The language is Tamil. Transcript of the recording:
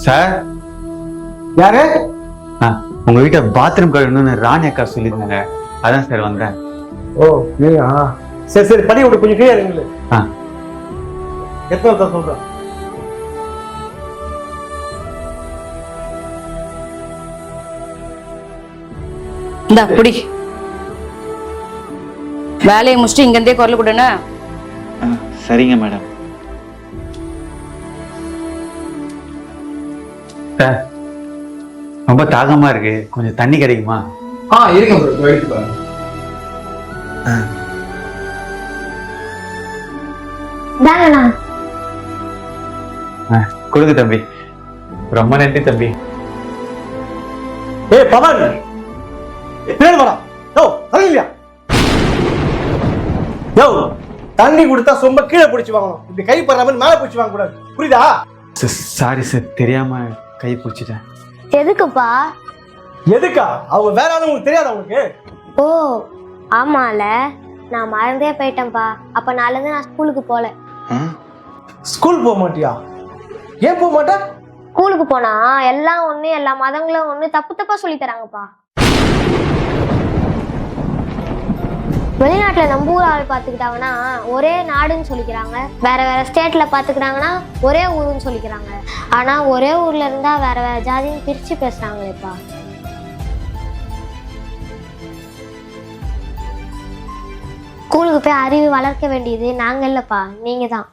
சார் யாரு? உங்க வீட்டை பாத்ரூம் கழுவணும்னு ராணி அக்கா சொல்லியிருந்தாங்க, அதான் சார் வந்தேன். ஓ நீயா? சரி சரி, படி விட்டு கொஞ்சம் கீழே இருங்களே. எத்தனை தான் சொல்றேன். இந்த புடி வேலையை முடிச்சுட்டு இங்கிருந்தே குரல் கொடுனா. சரிங்க மேடம். சார் ரொம்ப தாகமா இருக்கு, கொஞ்சம் தண்ணி கிடைக்குமா? இருக்கேன் ப்ரோ, எடுத்து பாருங்க. கொடுங்க தம்பி, ரொம்ப நன்றி தம்பி. ஏய் பவன், பின்னாடி வாடா. யோ தரலையா? யோ தண்ணி கொடுத்தா சொம்ப கீழே பிடிச்சி வாங்கணும், இப்படி கை படுற மாதிரி மேலே பிடிச்சி வாங்க கூடாது, புரியுதா? சாரி சார், தெரியாம கை பிடிச்சிட்டேன். எதுக்குப்பா? எதுக்கா? அவங்க வேற ஆளும் உங்களுக்கு தெரியாதா உங்களுக்கு? ஓ ஆமால, நான் மறந்தே போயிட்டேன்ப்பா. அப்ப நாளிலிருந்து நான் ஸ்கூலுக்கு போல. ஸ்கூல் போக மாட்டியா? ஏன் போக மாட்டேன்? ஸ்கூலுக்கு போனா எல்லாம் ஒண்ணு, எல்லா மதங்களும் ஒண்ணு, தப்பு தப்பா சொல்லி தராங்கப்பா. வெளிநாட்டுல நம்ம ஊர் ஆள் பாத்துக்கிட்டாங்கன்னா ஒரே நாடுன்னு சொல்லிக்கிறாங்க, வேற வேற ஸ்டேட்ல பாத்துக்கிட்டாங்கன்னா ஒரே ஊருன்னு சொல்லிக்கிறாங்க. ஆனா ஒரே ஊர்ல இருந்தா வேற வேற ஜாதின்னு பிரிச்சு பேசுறாங்களேப்பா. ஸ்கூலுக்கு போய் அறிவு வளர்க்க வேண்டியது நாங்க இல்லப்பா, நீங்க தான்.